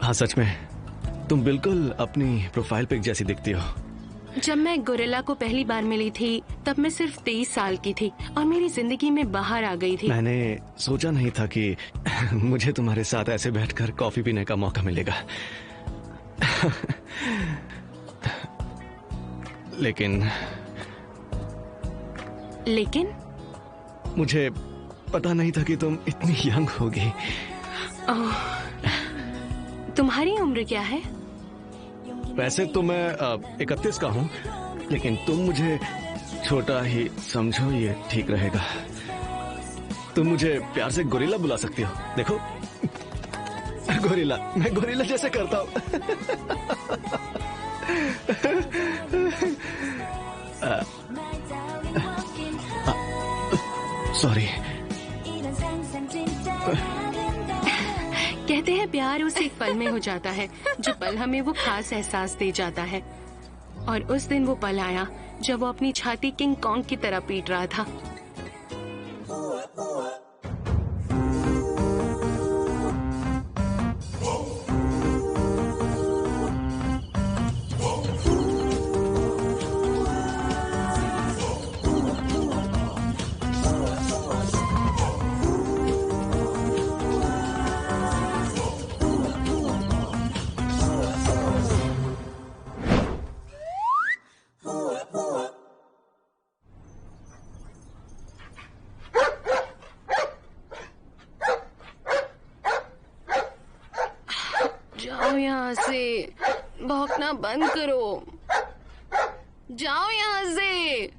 हाँ सच में, तुम बिल्कुल अपनी प्रोफाइल पिक जैसी दिखती हो। जब मैं गोरिल्ला को पहली बार मिली थी तब मैं सिर्फ 23 साल की थी और मेरी जिंदगी में बाहर आ गई थी। मैंने सोचा नहीं था कि मुझे तुम्हारे साथ ऐसे बैठकर कॉफी पीने का मौका मिलेगा। लेकिन मुझे पता नहीं था कि तुम इतनी यंग होगी। तुम्हारी उम्र क्या है? वैसे तो मैं 31 का हूँ, लेकिन तुम मुझे छोटा ही समझो, ये ठीक रहेगा। तुम मुझे प्यार से गोरिल्ला बुला सकती हो। देखो गोरिल्ला, मैं गोरिल्ला जैसे करता हूँ। सॉरी। कहते हैं प्यार उस एक पल में हो जाता है जो पल हमें वो खास एहसास दे जाता है। और उस दिन वो पल आया जब वो अपनी छाती किंग कॉन्ग की तरह पीट रहा था। जाओ यहाँ से, भौंकना बंद करो। जाओ यहाँ से।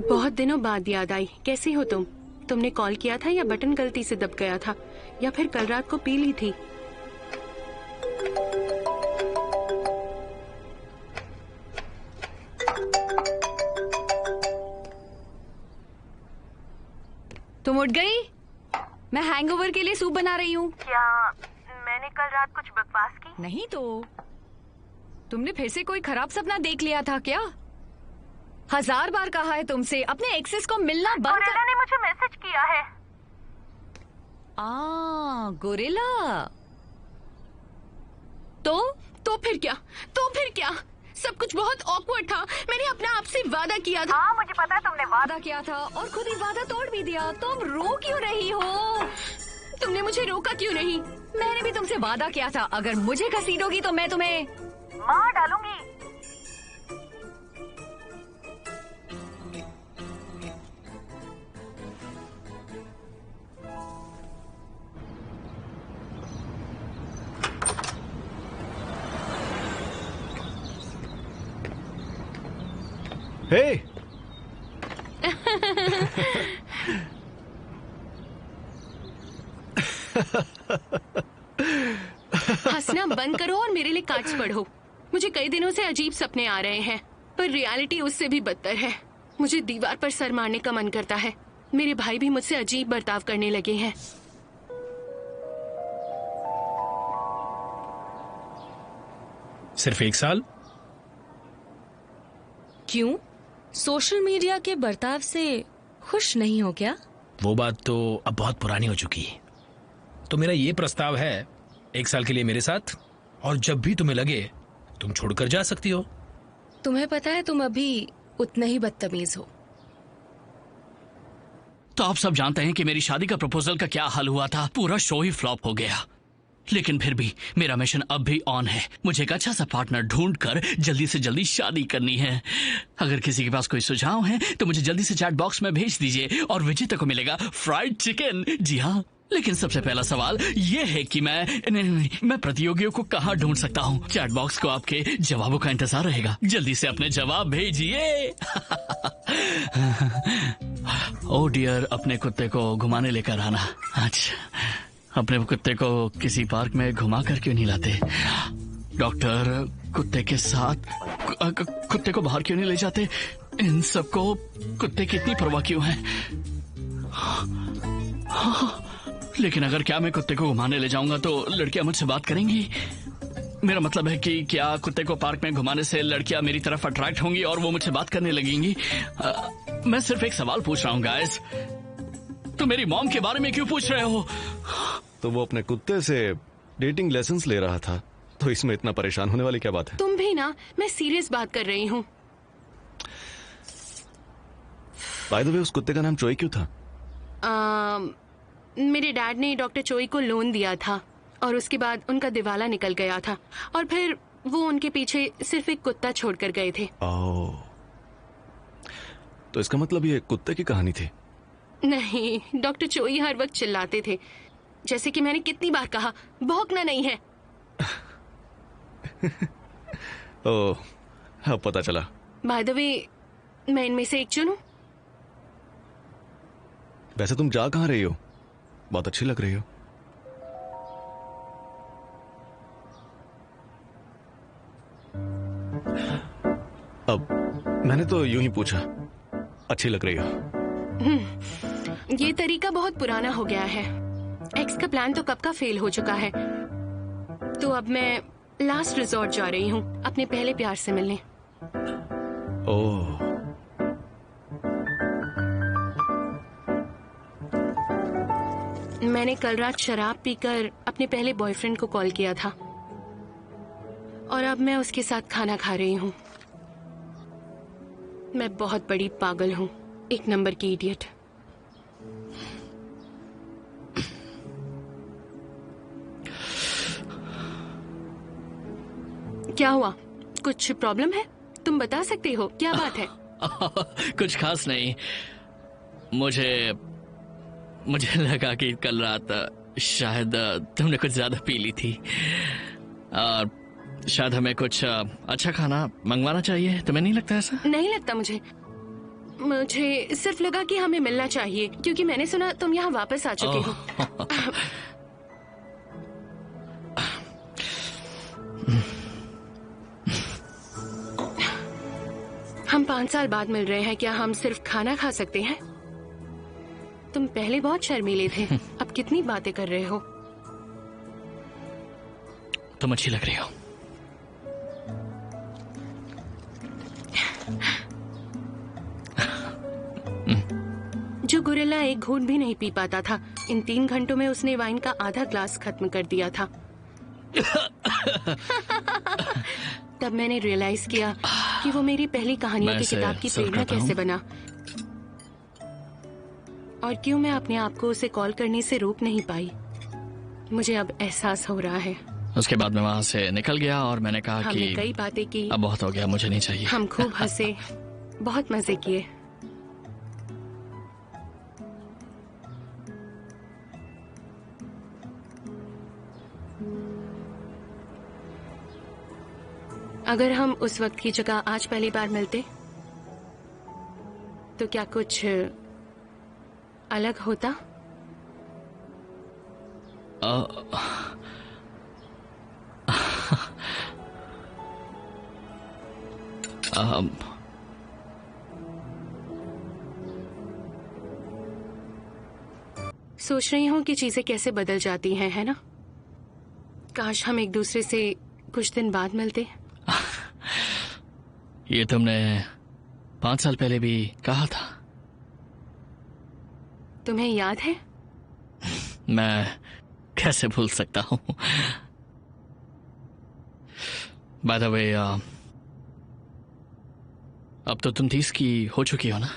बहुत दिनों बाद याद आई। कैसी हो तुम? तुमने कॉल किया था या बटन गलती से दब गया था, या फिर कल रात को पी ली थी? तुम उठ गई? मैं हैंगओवर के लिए सूप बना रही हूँ। क्या मैंने कल रात कुछ बकवास की? नहीं तो। तुमने फिर से कोई खराब सपना देख लिया था क्या? 1000 बार कहा है तुमसे अपने एक्सेस को मिलना बंद कर। गोरिल्ला ने मुझे मैसेज किया है। गोरिल्ला। तो फिर क्या? सब कुछ बहुत ऑकवर्ड था। मैंने अपना आपसे वादा किया था। हाँ मुझे पता है तुमने वादा किया था और खुद ही वादा तोड़ भी दिया। तुम रो क्यों रही हो? तुमने मुझे रोका क्यों नहीं? मैंने भी तुमसे वादा किया था अगर मुझे घसीटोगी तो मैं तुम्हें मार डालूंगी। हे! हंसना बंद करो और मेरे लिए कार्ड्स पढ़ो। मुझे कई दिनों से अजीब सपने आ रहे हैं, पर रियलिटी उससे भी बदतर है। मुझे दीवार पर सर मारने का मन करता है। मेरे भाई भी मुझसे अजीब बर्ताव करने लगे हैं। सिर्फ 1 साल? क्यों? सोशल मीडिया के बर्ताव से खुश नहीं हो क्या? वो बात तो अब बहुत पुरानी हो चुकी है। तो मेरा ये प्रस्ताव है, 1 साल के लिए मेरे साथ, और जब भी तुम्हें लगे तुम छोड़कर जा सकती हो। तुम्हें पता है तुम अभी उतने ही बदतमीज हो। तो आप सब जानते हैं कि मेरी शादी का प्रपोजल का क्या हाल हुआ था। पूरा शो ही फ्लॉप हो गया। लेकिन फिर भी मेरा मिशन अब भी ऑन है। मुझे एक अच्छा सा पार्टनर ढूंढकर जल्दी से जल्दी शादी करनी है। अगर किसी के पास कोई सुझाव है तो मुझे जल्दी से चैट बॉक्स में भेज दीजिए और विजेता को मिलेगा फ्राइड चिकन। जी हाँ, लेकिन सबसे पहला सवाल ये है कि मैं प्रतियोगियों को कहाँ ढूंढ सकता हूँ। चैट बॉक्स को आपके जवाबों का इंतजार रहेगा। जल्दी से अपने जवाब भेजिए। ओ डियर, अपने कुत्ते को घुमाने लेकर आना। अच्छा, अपने कुत्ते को किसी पार्क में घुमा कर क्यों नहीं लाते? डॉक्टर, कुत्ते के साथ कुत्ते को बाहर क्यों नहीं ले जाते? इन सबको कुत्ते की इतनी परवाह क्यों है? लेकिन अगर क्या मैं कुत्ते को घुमाने ले जाऊंगा तो लड़कियां मुझसे बात करेंगी। मेरा मतलब है कि क्या कुत्ते को पार्क में घुमाने से लड़कियां मेरी तरफ अट्रैक्ट होंगी और वो मुझसे बात करने लगेंगी? मैं सिर्फ एक सवाल पूछ रहा हूँ गाइस। तो मेरी मॉम के बारे में क्यों पूछ रहे हो? तो वो अपने कुत्ते से डेटिंग लेसन्स ले रहा था, तो इसमें इतना परेशान होने वाली क्या बात है? तुम भी ना, मैं सीरियस बात कर रही हूँ। बाय द वे, उस कुत्ते का नाम चोई क्यों था? मेरे डैड ने डॉक्टर चोई को लोन दिया था और उसके बाद उनका दिवाला निकल गया था और फिर वो उनके पीछे सिर्फ एक कुत्ता छोड़कर गए थे। ओह, तो इसका मतलब ये कुत्ते की कहानी थी? नहीं, डॉक्टर चोई हर वक्त चिल्लाते थे, जैसे कि मैंने कितनी बार कहा, भौंकना नहीं है। ओह, अब पता चला। बाय द वे, मैं इनमें से एक चुनूं? वैसे तुम जा कहाँ रही हो? बहुत अच्छी लग रही हो। अब मैंने तो यूं ही पूछा, अच्छी लग रही हो। ये तरीका बहुत पुराना हो गया है। एक्स का प्लान तो कब का फेल हो चुका है। तो अब मैं लास्ट रिजॉर्ट जा रही हूँ अपने पहले प्यार से मिलने। ओह, मैंने कल रात शराब पीकर अपने पहले बॉयफ्रेंड को कॉल किया था और अब मैं उसके साथ खाना खा रही हूँ। मैं बहुत बड़ी पागल हूँ, एक नंबर की इडियट। क्या हुआ? कुछ प्रॉब्लम है? तुम बता सकते हो, क्या बात है? कुछ खास नहीं। मुझे लगा कि कल रात शायद तुमने कुछ ज्यादा पी ली थी और शायद हमें कुछ अच्छा खाना मंगवाना चाहिए। तुम्हें नहीं लगता ऐसा? नहीं लगता मुझे सिर्फ लगा कि हमें मिलना चाहिए क्योंकि मैंने सुना तुम यहाँ वापस आ चुके हो। हम 5 साल बाद मिल रहे हैं, क्या हम सिर्फ खाना खा सकते हैं? तुम पहले बहुत शर्मीले थे, अब कितनी बातें कर रहे हो। तुम अच्छी लग रही हो। जो गोरिल्ला एक घूंट भी नहीं पी पाता था, इन 3 घंटों में उसने वाइन का आधा ग्लास खत्म कर दिया था। तब मैंने रियलाइज किया कि वो मेरी पहली कहानियों की किताब की प्रेरणा कैसे बना और क्यों मैं अपने आप को उसे कॉल करने से रोक नहीं पाई। मुझे अब एहसास हो रहा है। उसके बाद मैं वहां से निकल गया और मैंने कहा हमने कि कई बातें की, अब बहुत हो गया, मुझे नहीं चाहिए। हम खूब हंसे, बहुत मजे किए। अगर हम उस वक्त की जगह आज पहली बार मिलते तो क्या कुछ अलग होता? सोच रही हूँ कि चीजें कैसे बदल जाती हैं, है ना? काश हम एक दूसरे से कुछ दिन बाद मिलते। ये तुमने 5 साल पहले भी कहा था। तुम्हें याद है? मैं कैसे भूल सकता हूँ। बाय द वे, अब तो तुम 30 की हो चुकी हो ना?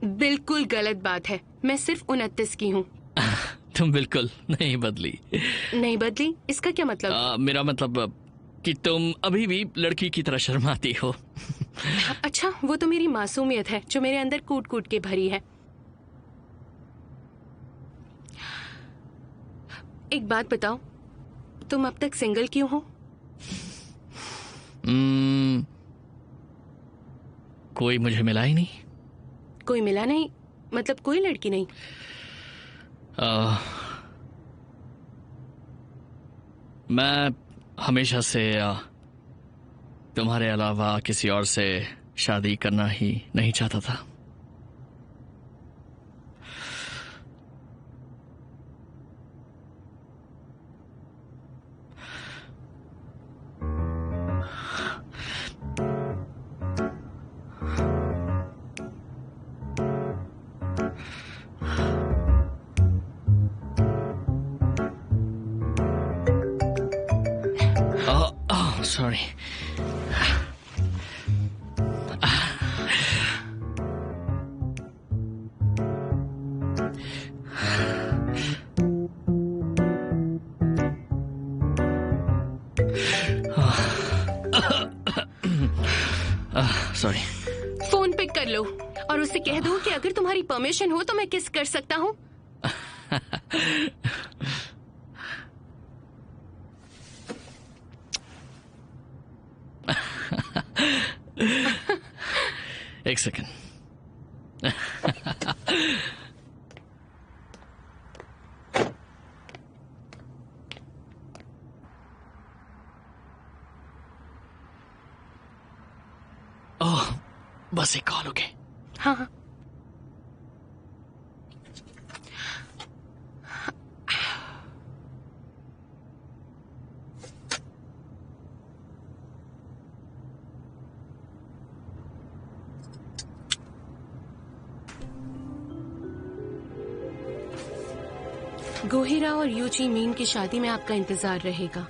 बिल्कुल गलत बात है, मैं सिर्फ 29 की हूँ। तुम बिल्कुल नहीं बदली। नहीं बदली? इसका क्या मतलब? मेरा मतलब कि तुम अभी भी लड़की की तरह शर्माती हो। अच्छा, वो तो मेरी मासूमियत है जो मेरे अंदर कूट कूट के भरी है। एक बात बताओ, तुम अब तक सिंगल क्यों हो? कोई मुझे मिला ही नहीं। कोई मिला नहीं? मतलब कोई लड़की नहीं? मैं हमेशा से तुम्हारे अलावा किसी और से शादी करना ही नहीं चाहता था। सॉरी। सॉरी। फोन पिक कर लो और उससे कह दो कि अगर तुम्हारी परमिशन हो तो मैं किस कर सकता हूँ। एक सेकंड। ओह, बस एक कॉल, ओके। हाँ हाँ। गोहिरा और यूची मीन की शादी में आपका इंतजार रहेगा।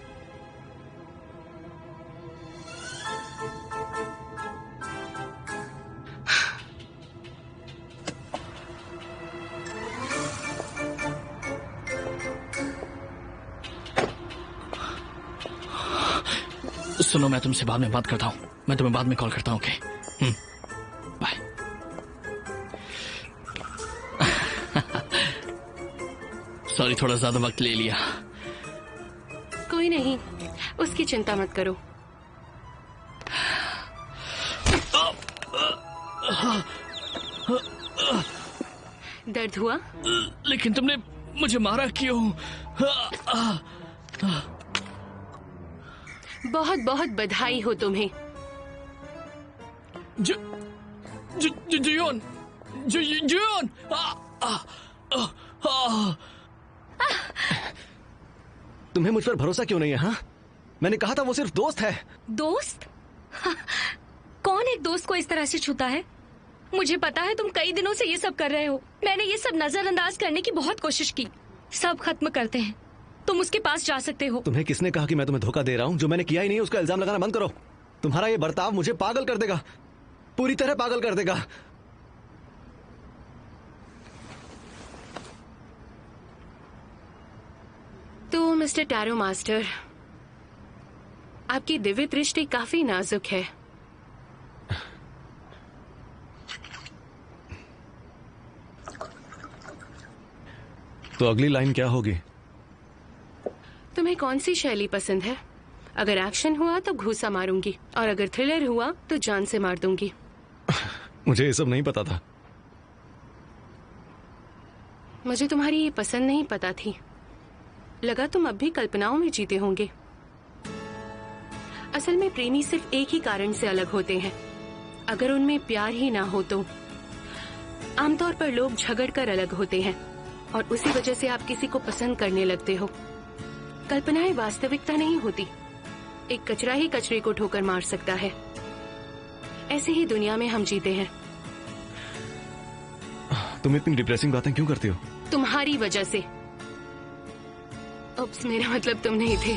सुनो, मैं तुमसे बाद में बात करता हूँ। मैं तुम्हें बाद में कॉल करता हूँ, ओके? बाय। सॉरी, थोड़ा ज्यादा वक्त ले लिया। कोई नहीं, उसकी चिंता मत करो। दर्द हुआ? लेकिन तुमने मुझे मारा क्यों? बहुत बहुत बधाई हो तुम्हें। जुयोन, जुयोन। तुम्हें मुझ पर भरोसा क्यों नहीं है? हाँ, मैंने कहा था वो सिर्फ दोस्त है। दोस्त? कौन एक दोस्त को इस तरह से छूता है? मुझे पता है तुम कई दिनों से ये सब कर रहे हो। मैंने ये सब नजरअंदाज करने की बहुत कोशिश की। सब खत्म करते हैं। तुम उसके पास जा सकते हो। तुम्हें किसने कहा कि मैं तुम्हें धोखा दे रहा हूँ? जो मैंने किया ही नहीं उसका इल्जाम लगाना बंद करो। तुम्हारा ये बर्ताव मुझे पागल कर देगा, पूरी तरह पागल कर देगा। तो मिस्टर टैरो मास्टर, आपकी दिव्य दृष्टि काफी नाजुक है। तो अगली लाइन क्या होगी? तुम्हें कौन सी शैली पसंद है? अगर एक्शन हुआ तो घूसा मारूंगी और अगर थ्रिलर हुआ तो जान से मार दूंगी। मुझे ये सब नहीं पता था। मुझे तुम्हारी ये पसंद नहीं पता थी। लगा तुम अब भी कल्पनाओं में जीते होंगे। असल में प्रेमी सिर्फ एक ही कारण से अलग होते हैं। अगर उनमें प्यार ही ना हो तो आमतौर पर लोग झगड़ कर अलग होते हैं और उसी वजह से आप किसी को पसंद करने लगते हो। कल्पनाएं वास्तविकता नहीं होती। एक कचरा ही कचरे को ठोकर मार सकता है। ऐसे ही दुनिया में हम जीते हैं। तुम इतनी डिप्रेसिंग बातें क्यों करती हो? तुम्हारी वजह से। उप्स, मेरा मतलब तुम नहीं थे।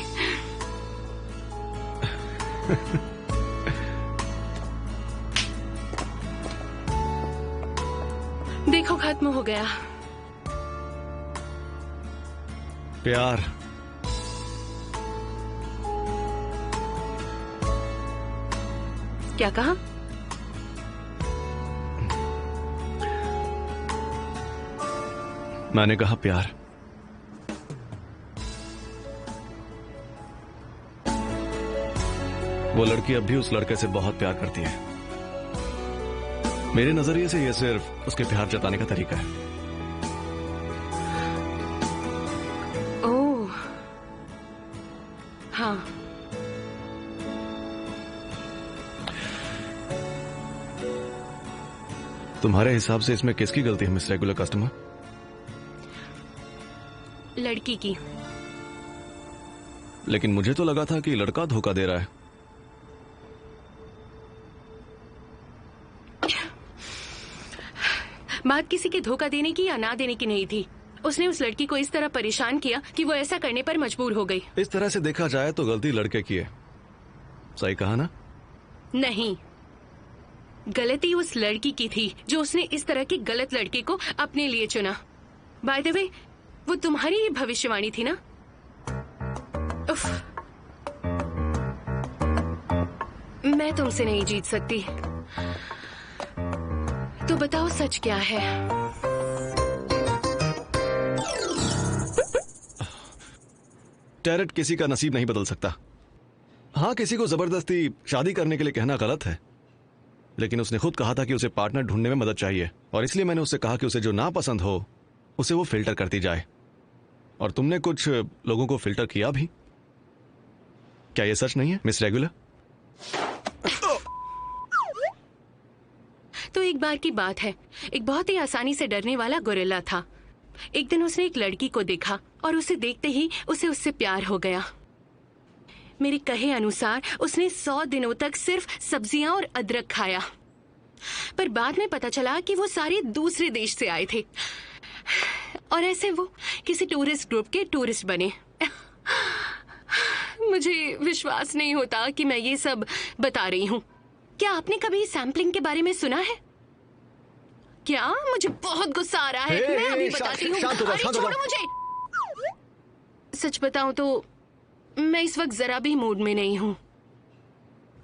देखो, खत्म हो गया प्यार। क्या कहा? मैंने कहा प्यार। वो लड़की अब भी उस लड़के से बहुत प्यार करती है। मेरे नजरिए से ये सिर्फ उसके प्यार जताने का तरीका है। ओह, हाँ। तुम्हारे हिसाब से इसमें किसकी गलती है मिस रेगुलर कस्टमर? लड़की की। लेकिन मुझे तो लगा था कि लड़का धोखा दे रहा है। बात किसी के धोखा देने की या ना देने की नहीं थी। उसने उस लड़की को इस तरह परेशान किया कि वो ऐसा करने पर मजबूर हो गई। इस तरह से देखा जाए तो गलती लड़के की है। सही कहा ना? नहीं, गलती उस लड़की की थी जो उसने इस तरह के गलत लड़के को अपने लिए चुना। बाय द वे, वो तुम्हारी ही भविष्यवाणी थी ना? उफ, मैं तुमसे नहीं जीत सकती। तो बताओ सच क्या है? टैरेट किसी का नसीब नहीं बदल सकता। हाँ, किसी को जबरदस्ती शादी करने के लिए कहना गलत है, लेकिन उसने खुद कहा था कि उसे पार्टनर ढूंढने में मदद चाहिए, और इसलिए मैंने उससे कहा कि उसे जो ना पसंद हो उसे वो फिल्टर करती जाए। और तुमने कुछ लोगों को फिल्टर किया भी। क्या ये सच नहीं है मिस रेगुलर? तो एक बार की बात है, एक बहुत ही आसानी से डरने वाला गोरिल्ला था। एक दिन उसने एक लड़की को देखा और उसे देखते ही उसे उससे प्यार हो गया। मेरे कहे अनुसार उसने 100 दिनों तक सिर्फ सब्जियां और अदरक खाया, पर बाद में पता चला कि वो सारे दूसरे देश से आए थे, और ऐसे वो किसी टूरिस्ट ग्रुप के टूरिस्ट बने। मुझे विश्वास नहीं होता कि मैं ये सब बता रही हूँ। क्या आपने कभी सैम्पलिंग के बारे में सुना है? क्या? मुझे बहुत गुस्सा आ रहा है। मैं अभी बताती हूँ। अरे छोड़ो मुझे। सच बताऊं तो मैं इस वक्त जरा भी मूड में नहीं हूँ।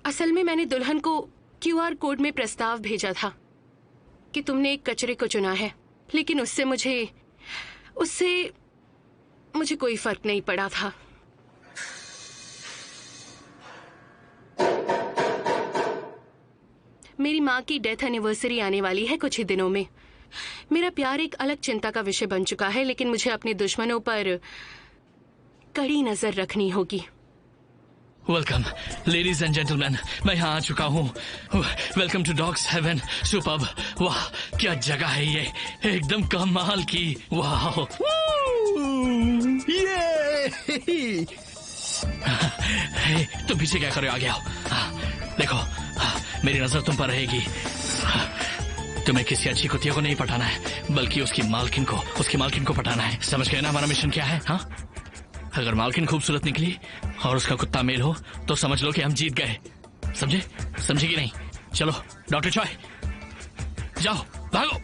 असल में मैंने दुल्हन को QR कोड में प्रस्ताव भेजा था कि तुमने एक कचरे को चुना है, लेकिन उससे मुझे कोई फर्क नहीं पड़ा था। मेरी माँ की डेथ एनिवर्सरी आने वाली है कुछ ही दिनों में। मेरा प्यार एक अलग चिंता का विषय बन चुका है, लेकिन मुझे अपने दुश्मनों पर कड़ी नजर रखनी होगी। वेलकम लेडीज एंड जेंटलमैन, मैं यहाँ आ चुका हूँ। Welcome to dogs heaven. Superb, वाह क्या जगह है ये, एकदम कमाल की। वाह ये तुम पीछे क्या कर रहे हो? आगे आओ। देखो, मेरी नजर तुम पर रहेगी। तुम्हें किसी अच्छी कुतिया को नहीं पटाना है, बल्कि उसकी मालकिन को पटाना है। समझ गए ना हमारा मिशन क्या है? हाँ, अगर मालकिन खूबसूरत निकली और उसका कुत्ता मेल हो तो समझ लो कि हम जीत गए। समझे कि नहीं? चलो डॉक्टर चॉय, जाओ भागो।